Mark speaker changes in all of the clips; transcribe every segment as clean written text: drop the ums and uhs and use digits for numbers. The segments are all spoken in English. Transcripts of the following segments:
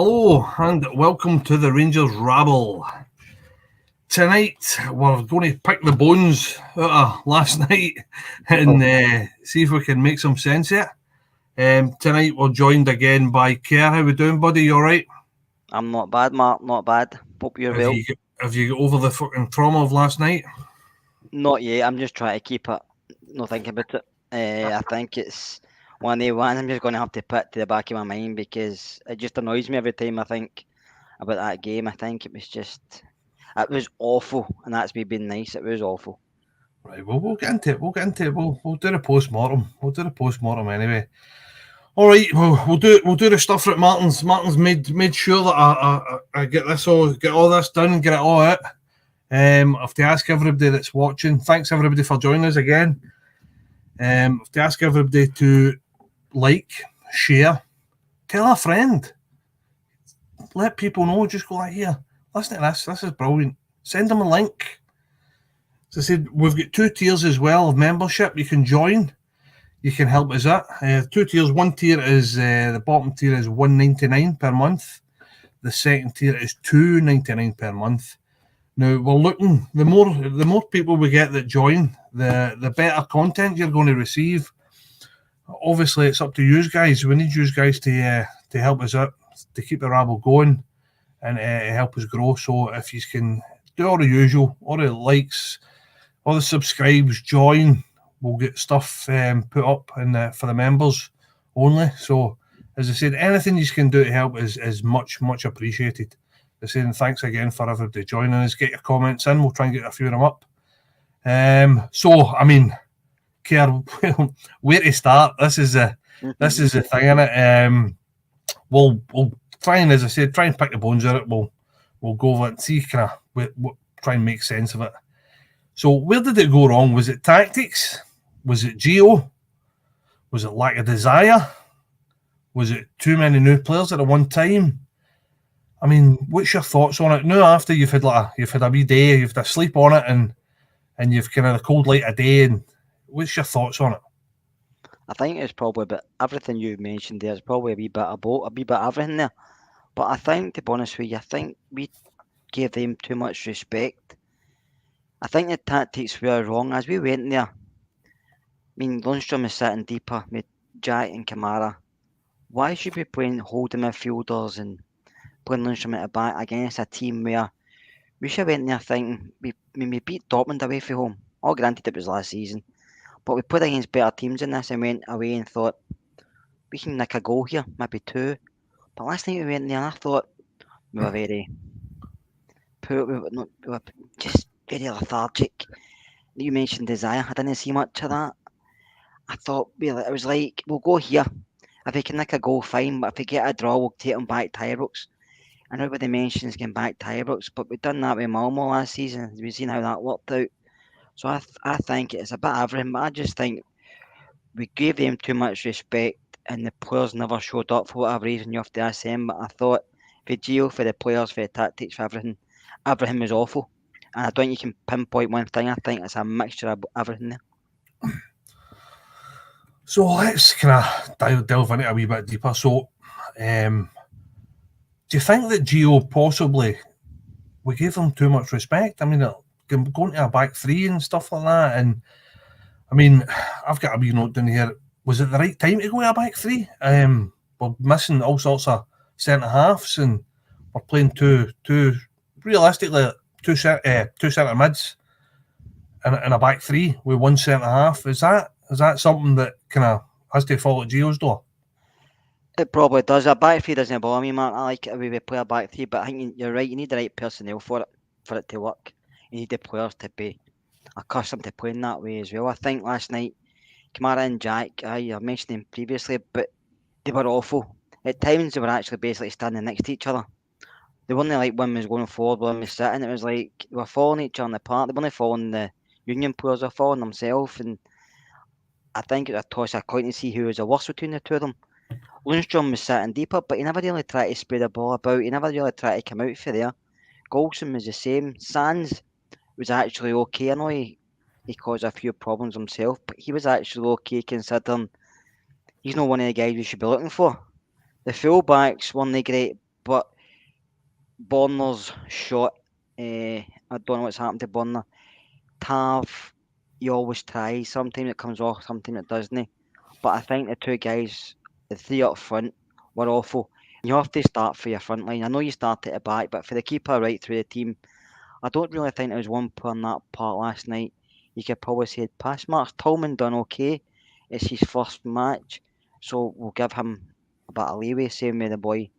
Speaker 1: Hello and welcome to the Rangers Rabble. Tonight we're going to pick the bones out of last night and see if we can make some sense of it. Tonight we're joined again by Kerr. How we doing, buddy? You alright?
Speaker 2: I'm not bad, Mark. Not bad. Hope you're well.
Speaker 1: Have you got over the fucking trauma of last night?
Speaker 2: Not yet. I'm just trying to keep it. Not thinking about it. I think it's one day one. I'm just going to have to put to the back of my mind because it just annoys me every time I think about that game. I think it was awful, and that's me being nice. It was awful.
Speaker 1: Right. Well, we'll get into it. We'll do the post-mortem. We'll do the post-mortem anyway. All right, we'll do the stuff that Martin's made sure that I get all this done, get it all out. I have to ask everybody that's watching. Thanks everybody for joining us again. I have to ask everybody to like, share, tell a friend, let people know. Just go like, here, listen to this. This is brilliant. Send them a link. As I said, we've got 2 tiers as well of membership. You can join. You can help us out. 2 tiers. One tier is the bottom tier is $1.99 per month. The second tier is $2.99 per month. Now we're looking. The more people we get that join, the better content you're going to receive. Obviously, it's up to you guys. We need you guys to help us out, to keep the rabble going, and help us grow. So if you can do all the usual, all the likes, all the subscribes, join. We'll get stuff put up for the members only. So, as I said, anything you can do to help is much, much appreciated. As I said, thanks again for everybody joining us. Get your comments in. We'll try and get a few of them up. Kerr, where to start? This is the thing, innit? We'll try and, as I said, try and pick the bones of it. We'll go over it and see try and make sense of it. So where did it go wrong? Was it tactics? Was it Gio? Was it lack of desire? Was it too many new players at one time? I mean, what's your thoughts on it now? After you've had a wee day, you've had a sleep on it, and you've kind of a cold light a day. And what's your thoughts on it?
Speaker 2: I think it's probably about everything you've mentioned. There's probably a wee bit of everything there. But I think, to be honest with you, I think we gave them too much respect. I think the tactics were wrong as we went there. I mean, Lundstrom is sitting deeper with Jack and Kamara. Why should we be playing holding midfielders and playing Lundstrom at the back against a team where we should have went there thinking we beat Dortmund away from home? All granted it was last season, but we played against better teams in this and went away and thought we can nick a goal here, maybe 2. But last night we went there and I thought we were very poor. We were just very lethargic. You mentioned desire. I didn't see much of that. I thought it was like, we'll go here. If we can nick a goal, fine. But if we get a draw, we'll take them back to Ibrox. I know everybody mentions getting back to Ibrox, but we've done that with Malmo last season. We've seen how that worked out. So I think it's a bit of everything, but I just think we gave them too much respect and the players never showed up for whatever reason. You have to ask them. But I thought for Gio, for the players, for the tactics, for everything was awful. And I don't think you can pinpoint one thing. I think it's a mixture of everything there.
Speaker 1: So let's kind of delve into it a wee bit deeper. So, do you think that Gio possibly, we gave him too much respect? I mean, going to a back 3 and stuff like that. And I mean, I've got a wee note down here. Was it the right time to go to a back 3? We're missing all sorts of centre halves, and we're playing two realistically two centre mids and a back 3 with 1 centre half. Is that something that kind of has to fall at Gio's door?
Speaker 2: It probably does. A back 3 doesn't bother me, Mark. I like it when we play a back 3, but I think you're right. You need the right personnel for it to work. You need the players to be accustomed to playing that way as well. I think last night, Kamara and Jack, I mentioned them previously, but they were awful. At times, they were actually basically standing next to each other. They weren't like one was going forward, one was sitting. It was like they were following each other apart. They weren't following the Union players, they were following themselves. And I think it was a toss of a coin to see who was the worst between the two of them. Lundstrom was sitting deeper, but he never really tried to spread the ball about. He never really tried to come out for there. Golson was the same. Sands was actually okay. I know he caused a few problems himself, but he was actually okay considering he's not one of the guys we should be looking for. The fullbacks weren't great, but Bonner's shot, I don't know what's happened to Bonner. Tav, he always tries. Sometimes it comes off, sometimes it doesn't. But I think the two guys, the three up front, were awful. You have to start for your front line. I know you start at the back, but for the keeper right through the team, I don't really think there was one player on that part last night. You could probably say pass marks. Tolman done okay. It's his first match, so we'll give him a bit of leeway, same with the boy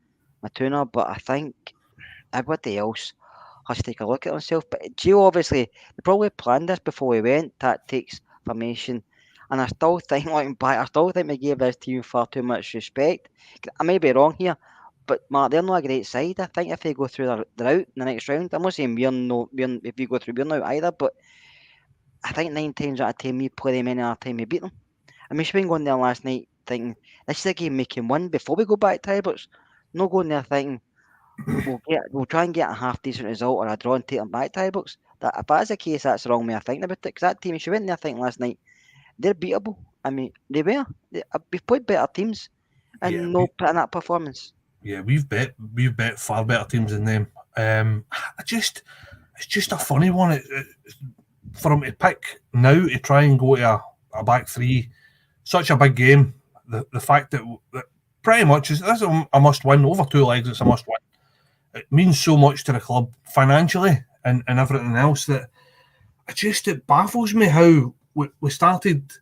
Speaker 2: Matuna. But I think everybody else has to take a look at himself. But Gio, obviously, they probably planned this before we went, tactics, formation. And I still think, looking back, I still think they gave this team far too much respect. I may be wrong here, but Mark, they're not a great side. I think if they go through the route in the next round, I'm not saying if you go through, we're not either, but I think 9 times out of 10, we play them any other time we beat them. I mean, should we going there last night thinking, this is a game we can win before we go back to tiebreaks? No going there thinking, we'll try and get a half decent result or a draw and take them back to tiebreaks. That if that's the case, that's the wrong way of thinking about it. Because that team, she went there thinking last night, they're beatable. I mean, they were. We've played better teams, and no putting that performance.
Speaker 1: Yeah, we've bet far better teams than them. It's just a funny one. For him to pick now to try and go to a back three, such a big game. The fact that pretty much this is a must win over 2 legs. It's a must win. It means so much to the club financially and everything else that it baffles me how we started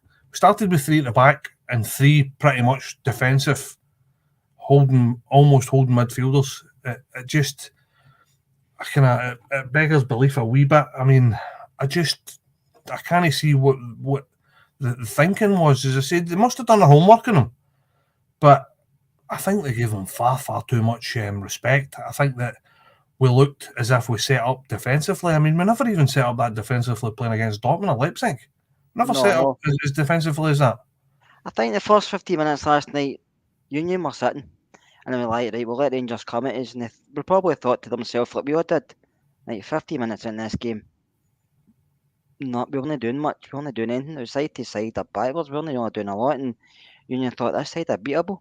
Speaker 1: with 3 at the back and 3 pretty much defensive, almost holding midfielders. It beggars belief a wee bit. I mean, I can't see what the thinking was. As I said, they must have done their homework on them, but I think they gave them far too much respect. I think that we looked as if we set up defensively. I mean, we never even set up that defensively playing against Dortmund or Leipzig. Never set up as defensively as that.
Speaker 2: I think the first 15 minutes last night, Union were sitting, and they were like, right, we'll let Rangers come at us, and they probably thought to themselves, like we all did, like 50 minutes in this game, we weren't doing much, we weren't doing anything. It was side to side, up backwards, we weren't really doing a lot, and Union thought this side are beatable.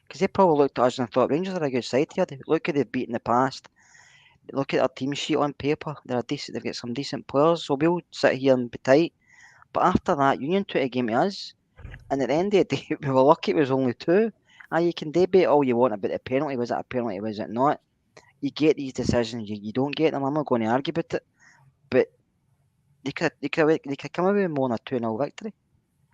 Speaker 2: Because they probably looked at us and thought Rangers are a good side here. Look at they've beaten the past. Look at our team sheet on paper. They've got some decent players, so we'll sit here and be tight. But after that, Union took a game to us, and at the end of the day, we were lucky it was only 2. You can debate all you want about the penalty. Was it a penalty? Was it not? You get these decisions. You don't get them. I'm not going to argue about it. But they could come away with more than a 2-0 victory.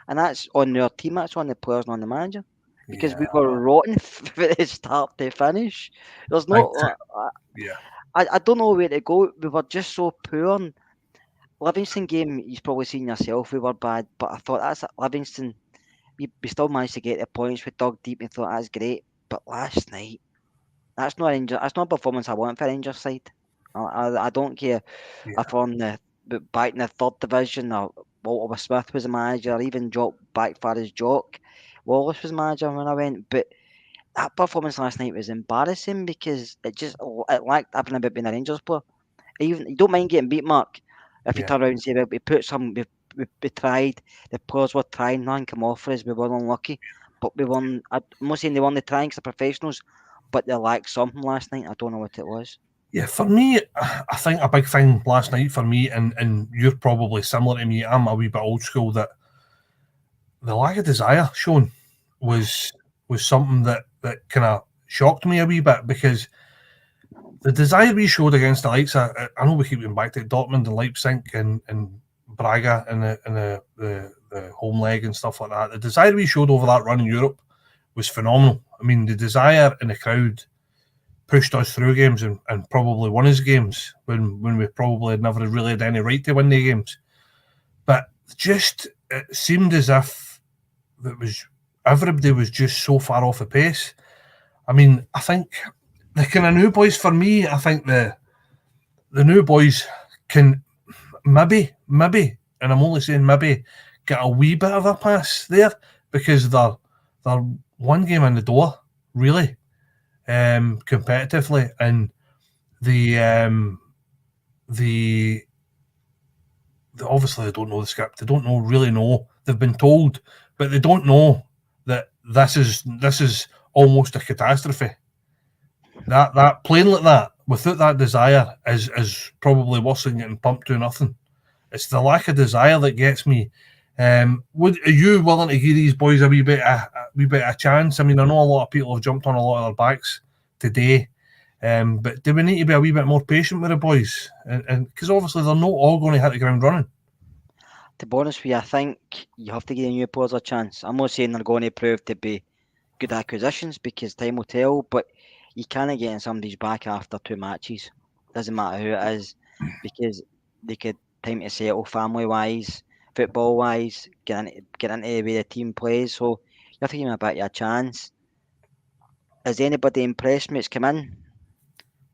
Speaker 2: And that's on their team. That's on the players and on the manager. Because we were rotten from the start to finish. There's no... I don't know where to go. We were just so poor. Livingston game, you've probably seen yourself, we were bad. But I thought that's Livingston... We still managed to get the points. We dug deep and thought that's great. But last night, that's not a performance I want for Rangers side. I don't care if on back in the 3rd division or Walter Smith was the manager, or even Jock back far as Jock Wallace was manager when I went. But that performance last night was embarrassing because it lacked everything about being a Rangers player. Even you don't mind getting beat, Mark, if you turn around and say, well, we tried, the players were trying, nothing come off for us, we were unlucky. But we won. I'm not saying they weren't trying because they're professionals, but they lacked something last night. I don't know what it was.
Speaker 1: Yeah, for me, I think a big thing last night for me, and you're probably similar to me, I'm a wee bit old school, that the lack of desire shown was something that kind of shocked me a wee bit, because the desire we showed against the likes of, I know we keep going back to Dortmund and Leipzig and Braga and the home leg and stuff like that. The desire we showed over that run in Europe was phenomenal. I mean, the desire in the crowd pushed us through games and probably won us games when we probably never really had any right to win the games. But just it seemed as if everybody was just so far off the pace. I mean, I think the kind of new boys, for me, I think the new boys can maybe, and I'm only saying maybe, get a wee bit of a pass there, because they're one game in the door, really, competitively, and the obviously they don't know the script. They don't really know. They've been told, but they don't know that this is almost a catastrophe. That playing like that without that desire is probably worse than getting pumped to nothing. It's the lack of desire that gets me. Are you willing to give these boys a wee bit of chance? I mean, I know a lot of people have jumped on a lot of their backs today, but do we need to be a wee bit more patient with the boys? And because obviously they're not all going to hit the ground running.
Speaker 2: To be honest with you, I think you have to give the new players a chance. I'm not saying they're going to prove to be good acquisitions because time will tell, but you can't get in somebody's back after 2 matches. Doesn't matter who it is, because they could time to settle family wise, football wise, get into the way the team plays. So you have to give them a bit of a chance. Has anybody impressed me that's come in?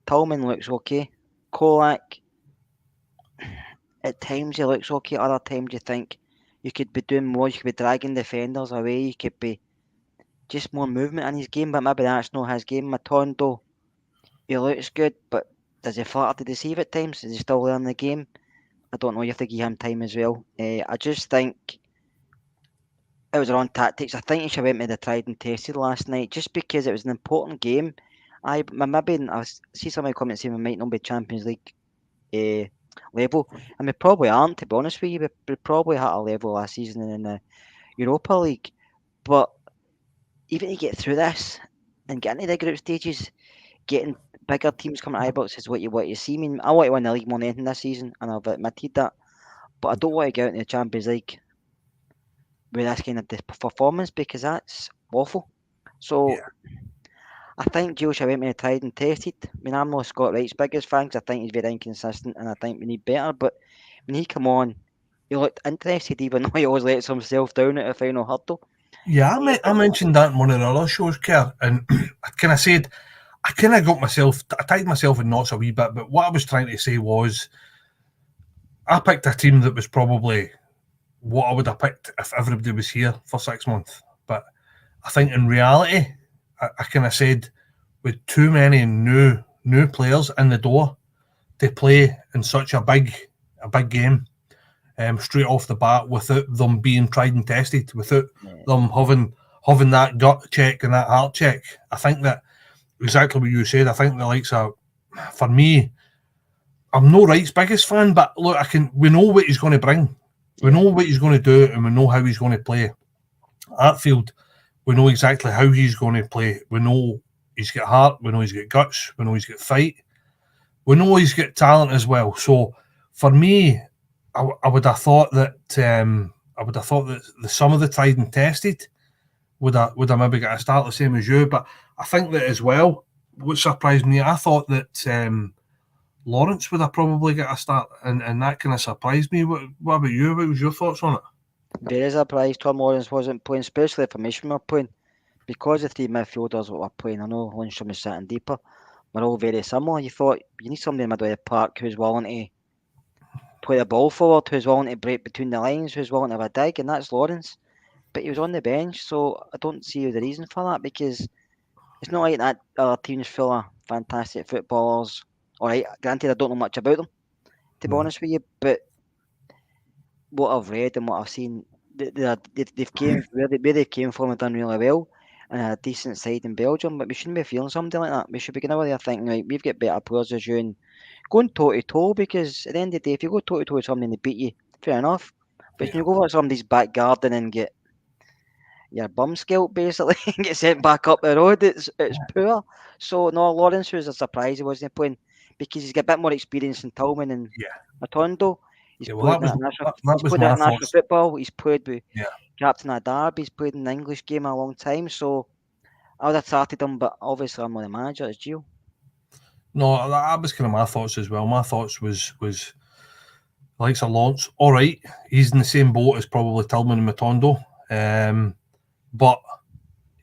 Speaker 2: Tolman looks okay. Kolak, at times he looks okay, other times you think you could be doing more, you could be dragging defenders away, you could be just more movement in his game, but maybe that's not his game. Matondo, he looks good, but does he flatter to deceive at times? Is he still learning the game? I don't know, you have to give him time as well. I just think it was wrong tactics. I think he should have went with the tried and tested last night, just because it was an important game. I see some of the comments saying we might not be Champions League level, and we probably aren't, to be honest with you. We probably had a level last season in the Europa League, but even to get through this and get into the group stages, getting bigger teams coming to Ibrox is what you want to see. I mean, I want to win the league more than anything this season, and I've admitted that, but I don't want to get out in the Champions League with this kind of performance because that's awful. So I think Joe should have been tried and tested. I mean, I'm not Scott Wright's biggest fan because I think he's very inconsistent and I think we need better. But when he come on, he looked interested even though he always lets himself down at the final hurdle.
Speaker 1: Yeah, I mentioned that in one of the other shows, Kerr, and I kind of said, I kind of I tied myself in knots a wee bit, but what I was trying to say was, I picked a team that was probably what I would have picked if everybody was here for 6 months. But I think in reality, I kind of said, with too many new players in the door to play in such a big game, straight off the bat, without them being tried and tested, without them having that gut check and that heart check. I think that exactly what you said. I think the likes of, for me, I'm no Wright's biggest fan, but look, we know what he's going to bring. We know what he's going to do, and we know how he's going to play. Artfield, we know exactly how he's going to play. We know he's got heart. We know he's got guts. We know he's got fight. We know he's got talent as well. So for me, I would have thought that some of the tried and tested would have maybe got a start the same as you. But I think that as well, what surprised me, I thought that Lawrence would have probably got a start, and that kind of surprised me. What about you? What was your thoughts on it?
Speaker 2: Very surprised Tom Lawrence wasn't playing, especially if formation were playing, because the 3 midfielders that were playing. I know Lundstram is sitting deeper. We're all very similar. You thought you need somebody in the middle of the park who's willing to play the ball forward, who's willing to break between the lines, who's willing to have a dig, and that's Lawrence. But he was on the bench, so I don't see the reason for that, because it's not like that other team's full of fantastic footballers. Alright, granted I don't know much about them, to be honest with you, but what I've read and what I've seen, they've came where they came from have done really well, and a decent side in Belgium. But we shouldn't be feeling something like that. We should be going over there thinking, right, we've got better players as you, and going toe to toe, because at the end of the day, if you go toe to toe with somebody and they beat you, fair enough. But when you go over somebody's back garden and get your bum scalped basically and get sent back up the road, it's poor. So no, Lawrence was a surprise he wasn't playing, because he's got a bit more experience than Tillman and Matondo. He's played international football. He's played with Captain of Derby. He's played in the English game a long time. So I would have started him, but obviously I'm not the manager. It's Gio.
Speaker 1: No, that was kind of my thoughts as well. My thoughts was likes of Lawrence. All right, he's in the same boat as probably Tillman and Matondo, but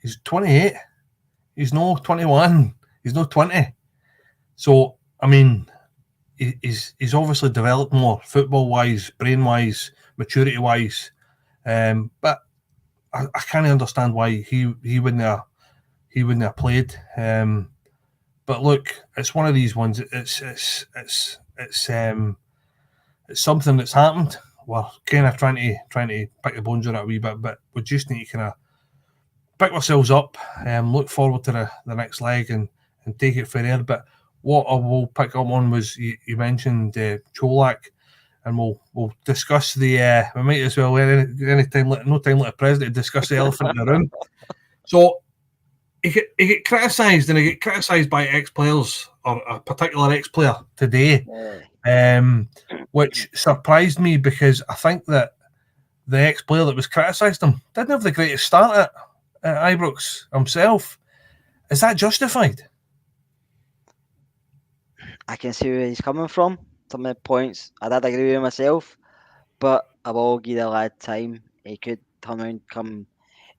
Speaker 1: he's 28. He's no 21. He's no 20. So I mean, he's obviously developed more football-wise, brain-wise, maturity-wise. But I can't understand why he wouldn't have played. But look, it's one of these ones. It's something that's happened. We're kind of trying to pick the bones of it a wee bit, but we just need to kind of pick ourselves up, look forward to the next leg, and and take it from there. But what I will pick up on was you mentioned Cholak, and we'll discuss the. We might as well any time no time like the president to discuss the elephant in the room. So he get criticised, and he get criticised by ex-players or a particular ex-player today, which surprised me because I think that the ex-player that was criticised him didn't have the greatest start at Ibrox himself. Is that justified?
Speaker 2: I can see where he's coming from. Some of the points I did agree with myself, but I will give the lad time. He could turn around come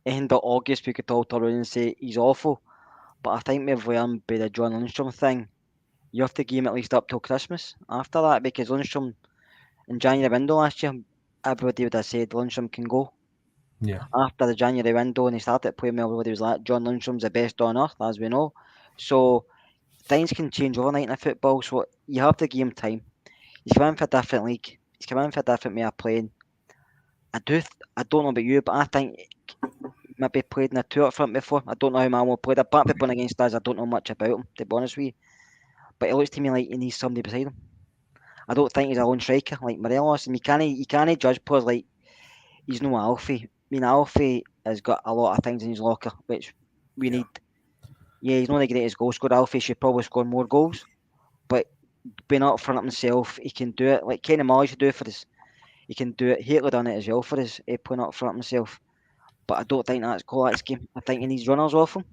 Speaker 2: end of August. We could all turn around and say he's awful. But I think we've learned by the John Lundstrom thing. You have to give him at least up till Christmas after that, because Lundstrom in January window last year, everybody would have said Lundstrom can go.
Speaker 1: Yeah.
Speaker 2: After the January window and he started playing well, everybody was like, John Lundstrom's the best on earth, as we know. So things can change overnight in a football, so you have to give him time. He's come in for a different league. He's come in for a different way of playing. I don't know about you, but I think maybe played in a two up front before. I don't know how Malmo played. Apart from playing against us, I don't know much about him, to be honest with you. But it looks to me like he needs somebody beside him. I don't think he's a lone striker like Morelos. And you can't judge players like he's no Alfie. I mean, Alfie has got a lot of things in his locker, which we need. Yeah, he's not the greatest goal scorer. Alfie should probably score more goals. But being up front of himself, he can do it. Like Kenny Molly should do it for us. He can do it. Hitler done it as well for us, playing up front of himself. But I don't think that's Kolak's game. I think he needs runners off him.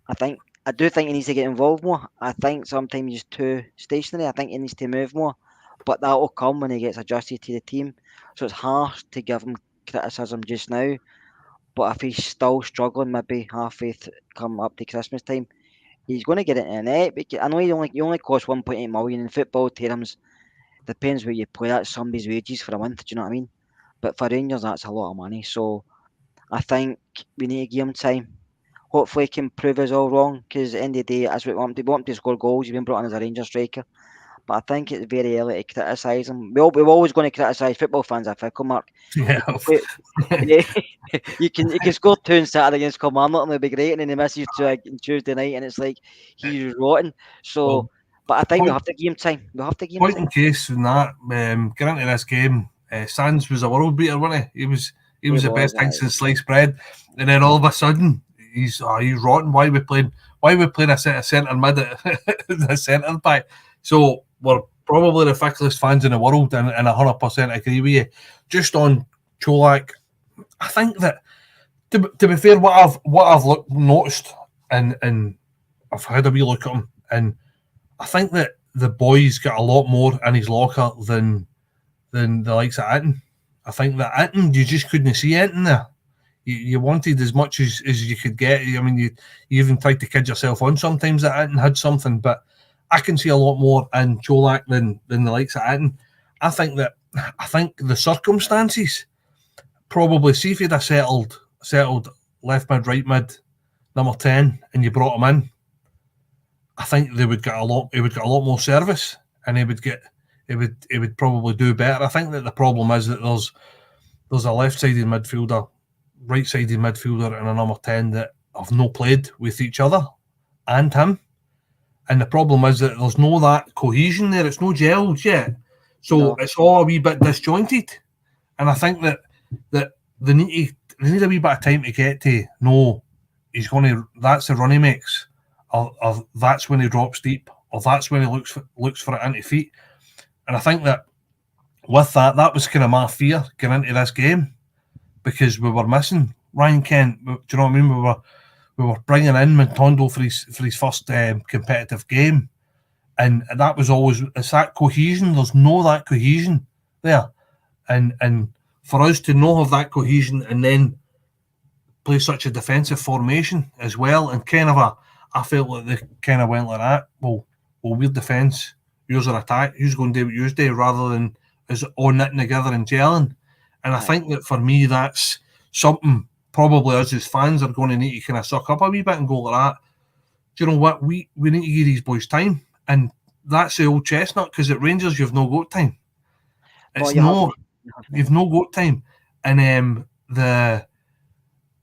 Speaker 2: I do think he needs to get involved more. I think sometimes he's too stationary. I think he needs to move more. But that will come when he gets adjusted to the team. So it's hard to give him criticism just now. But if he's still struggling, maybe halfway come up to Christmas time, he's going to get it in the net. I know he only cost 1.8 million in football terms. Depends where you play. That's somebody's wages for a month. Do you know what I mean? But for Rangers, that's a lot of money. So I think we need to give him time. Hopefully, he can prove us all wrong. Because at the end of the day, that's what we want. We want him to score goals. He's been brought in as a Rangers striker. But I think it's very early to criticise him. We're always going to criticise football fans at fickle, Mark.
Speaker 1: Yeah.
Speaker 2: You can score 2 on Saturday against Kilmarnock and it'll be great, and then he misses 2 on Tuesday night, and it's like he's rotten. So, but I think we have to give him time. We have to give him
Speaker 1: Point
Speaker 2: time.
Speaker 1: in case in that, getting into this game, Sands was a world beater, wasn't he? He was the best thing since sliced bread, and then all of a sudden he's rotten. Why are we playing a centre mid the centre back? So we're probably the ficklest fans in the world, and 100% agree with you. Just on Cholak, I think that to be fair, what I've noticed, and I've had a wee look at him, and I think that the boys got a lot more in his locker than the likes of Atton. I think that Atton, you just couldn't see anything there. You wanted as much as you could get. I mean, you even tried to kid yourself on sometimes that Atton had something, but I can see a lot more in Cholak than the likes of Atton. I think the circumstances probably, see if he'd have settled left mid, right mid, number 10, and you brought him in, I think he would get a lot more service, and he would probably do better. I think that the problem is that there's a left-sided midfielder, right-sided midfielder, and a number 10 that have no played with each other and him. And the problem is that there's no that cohesion there. It's no gels yet. So It's all a wee bit disjointed. And I think that they need a wee bit of time to get to know that's the run he makes, or that's when he drops deep, or that's when he looks for it into feet. And I think that with that was kind of my fear going into this game, because we were missing Ryan Kent. Do you know what I mean? We were bringing in Montondo for his first competitive game, and that was always, it's that cohesion. There's no that cohesion there, and for us to not have that cohesion and then play such a defensive formation as well, and I felt like they kind of went like that. Well, we're defence, yours are attack. Who's going to do what you do, rather than us all knitting together and gelling. And I think that for me, that's something probably us as fans are going to need to kind of suck up a wee bit and go like that. Do you know what? We need to give these boys time. And that's the old chestnut, because at Rangers, you've no goat time. You've no goat time. And they're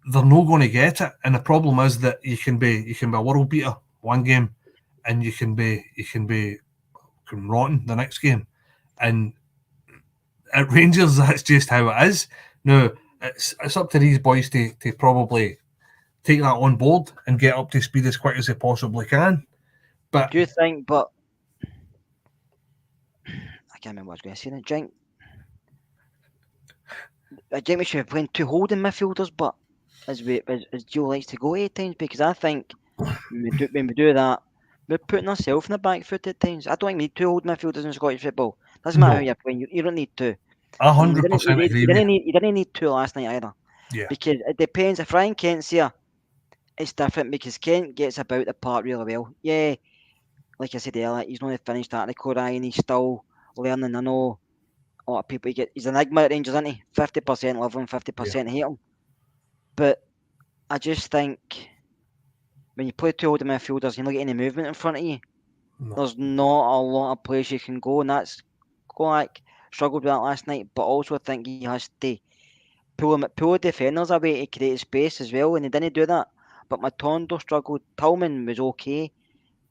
Speaker 1: not going to get it. And the problem is that you can be a world beater one game, and you can be rotten the next game. And at Rangers, that's just how it is. Now, it's up to these boys to probably take that on board and get up to speed as quick as they possibly can. But
Speaker 2: do you think? But I can't remember what I was going to say. I think we should have played 2 holding midfielders, but as Joe likes to go at times, because I think when we do that, we're putting ourselves in the back foot at times. I don't think we need 2 holding midfielders in Scottish football. Doesn't matter how
Speaker 1: no,
Speaker 2: you're playing. You don't need 2.
Speaker 1: 100% agree with you.
Speaker 2: You didn't need 2 last night either.
Speaker 1: Yeah.
Speaker 2: Because it depends. If Ryan Kent's here, it's different because Kent gets about the park really well. Yeah, like I said earlier, he's not finished at the core and he's still learning. I know a lot of people he's an enigma at Rangers, isn't he? 50% love him, 50% hate him. But I just think when you play 2 holding midfielders, you don't get any movement in front of you.
Speaker 1: No.
Speaker 2: There's not a lot of place you can go, and that's Kolak struggled with that last night. But also I think he has to pull defenders away to create space as well, and he didn't do that. But Matondo struggled. Tillman was okay,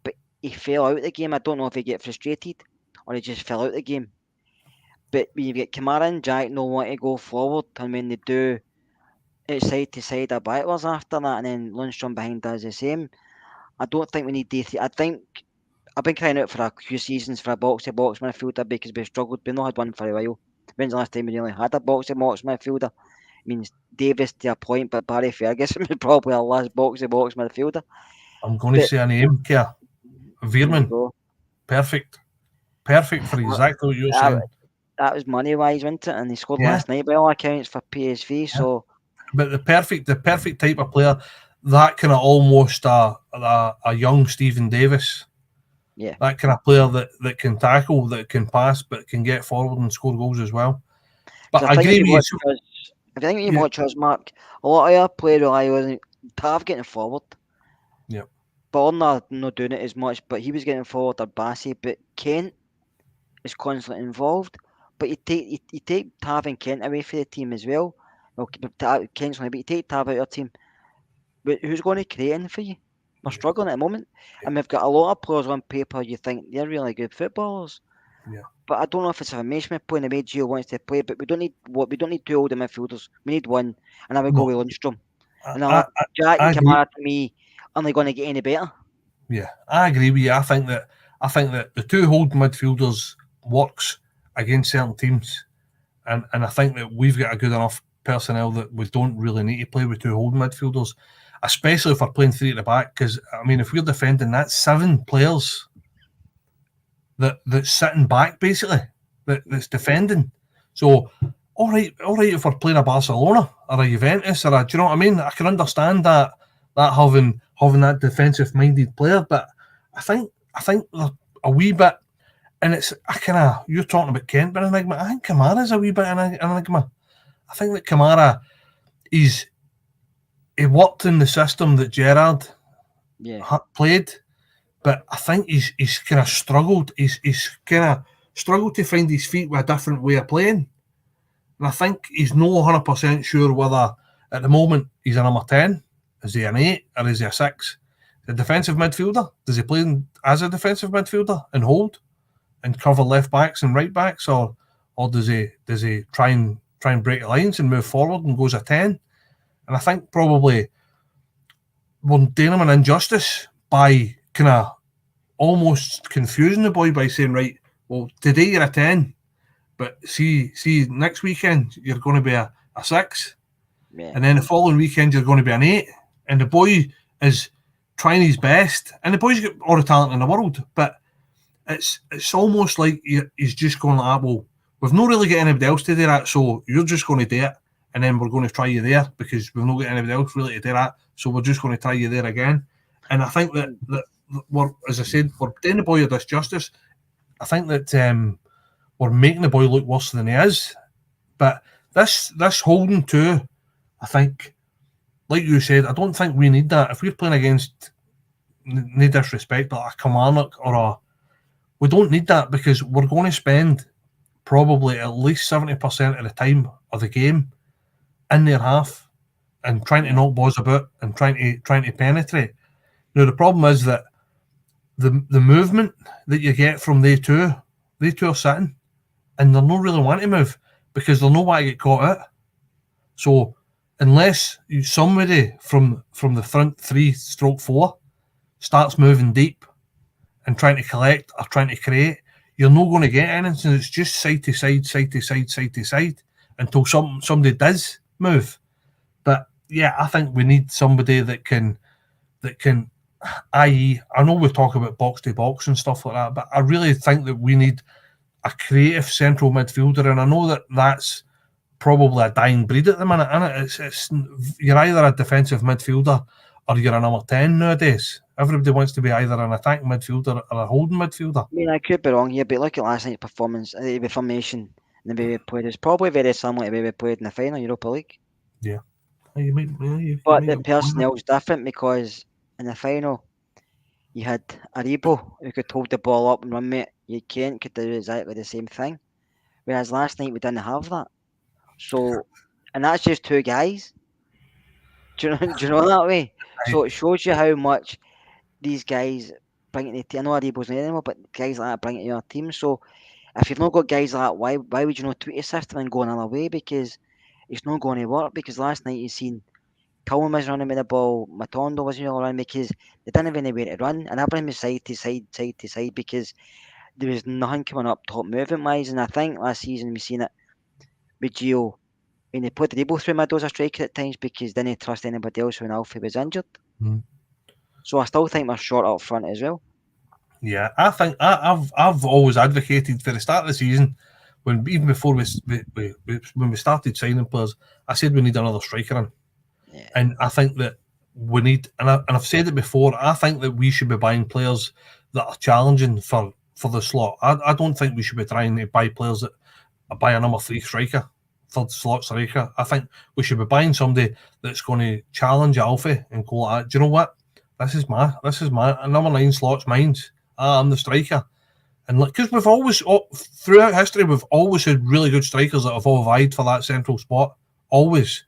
Speaker 2: but he fell out of the game. I don't know if he get frustrated or he just fell out of the game. But when you get Kamara and Jack no want to go forward, and when they do, it's side to side a backwards after that, and then Lundstrom behind does the same. I don't think we need D3. I think I've been crying out for a few seasons for a box-to-box midfielder because we've struggled. We've not had one for a while. When's the last time we really had a box-to-box midfielder? I mean, Davis to a point, but Barry Ferguson was probably our last box-to-box midfielder.
Speaker 1: I'm going to say a name, Kerr. Veerman. Perfect for exactly what you're saying.
Speaker 2: That was money-wise, wasn't it? And he scored last night by all accounts for PSV. So,
Speaker 1: but the perfect type of player, that kind of almost a young Stephen Davis.
Speaker 2: Yeah,
Speaker 1: that kind of player that can tackle, that can pass, but can get forward and score goals as well. But I agree with you.
Speaker 2: I think you watch us, Mark, a lot of our players rely on Tav getting forward.
Speaker 1: Yeah.
Speaker 2: Borna not doing it as much, but he was getting forward, or Bassey. But Kent is constantly involved. But you take Tav and Kent away from the team as well. Kent's only, but you take Tav out of your team. But who's going to create anything for you? We're struggling at the moment, and we've got a lot of players on paper. You think they're really good footballers, but I don't know if it's a formation we're playing the way Gio wants to play. But we don't need 2 older midfielders. We need one, and I would go with Lundstrom. And Jack and Kamara to me aren't going to get any better.
Speaker 1: Yeah, I agree with you. I think that the 2 holding midfielders works against certain teams, and I think that we've got a good enough personnel that we don't really need to play with 2 holding midfielders. Especially if we're playing 3 at the back, because I mean, if we're defending, that's 7 players that's sitting back basically, that's defending. So, all right, if we're playing a Barcelona or a Juventus or do you know what I mean? I can understand that having that defensive minded player, but I think they're a wee bit, and it's you're talking about Kent, but enigma. I think Kamara's a wee bit an enigma. I think that Kamara he worked in the system that Gerrard played, but I think he's kind of struggled. He's kind of struggled to find his feet with a different way of playing. And I think he's not 100% sure whether at the moment he's a number 10, is he an 8 or is he a 6? The defensive midfielder, does he play as a defensive midfielder and hold and cover left backs and right backs, or does he try and break lines and move forward and goes a 10? And I think probably we're doing him an injustice by kind of almost confusing the boy by saying, right, well, today you're a 10, but see next weekend you're going to be a 6. Yeah. And then the following weekend you're going to be an 8. And the boy is trying his best. And the boy's got all the talent in the world, but it's almost like he's just going like, well, we've not really got anybody else to do that, so you're just going to do it. And then we're going to try you there because we've not got anybody else really to do that. So we're just going to try you there again. And I think that we're, as I said, we're doing the boy a disjustice. I think that we're making the boy look worse than he is. But this holding too, I think, like you said, I don't think we need that. If we're playing against, no disrespect, but a Kilmarnock or we don't need that because we're going to spend probably at least 70% of the time of the game in their half and trying to knock balls about and trying to penetrate. Now the problem is that the movement that you get from they two are sitting, and they're not really wanting to move because they're not want to get caught out. So unless somebody from the front 3/4 starts moving deep and trying to collect or trying to create, you're not going to get anything. It's just side to side, side to side, side to side until somebody does move. But yeah, I think we need somebody that can, i.e., I know we talk about box to box and stuff like that, but I really think that we need a creative central midfielder, and I know that that's probably a dying breed at the minute, isn't it? It's you're either a defensive midfielder or you're a number 10 nowadays. Everybody wants to be either an attacking midfielder or a holding midfielder.
Speaker 2: I mean, I could be wrong here, but look at last night's performance, the formation, and the way we played. It's probably very similar to the way we played in the final Europa League.
Speaker 1: Yeah.
Speaker 2: But the personnel's different because in the final, you had Aribo who could hold the ball up and run with it. You Kent could do exactly the same thing. Whereas last night we didn't have that. So, and that's just two guys. Do you know that way? So it shows you how much these guys bring it to the team. I know Aribo's not anymore, but guys like that bring it to your team. So if you've not got guys like that, why would you not tweak your system and go another way? Because it's not going to work. Because last night you seen Coleman was running with the ball, Matondo wasn't really running because they didn't have anywhere to run, and everything was side to side, side to side because there was nothing coming up top movement wise. And I think last season we seen it with Gio, and they put the ball through middle as a striker at times because they didn't trust anybody else when Alfie was injured. So I still think we're short up front as well.
Speaker 1: Yeah, I think I've always advocated for the start of the season, even before when we started signing players, I said we need another striker in.
Speaker 2: Yeah.
Speaker 1: And I think that we need, and I've said it before, I think that we should be buying players that are challenging for the slot. I don't think we should be trying to buy players that buy a number 3 striker, third slot striker. I think we should be buying somebody that's going to challenge Alfie and go like, do you know what? This is my number 9 slot's mine. I'm the striker. And because we've always, throughout history, we've always had really good strikers that have all vied for that central spot. Always.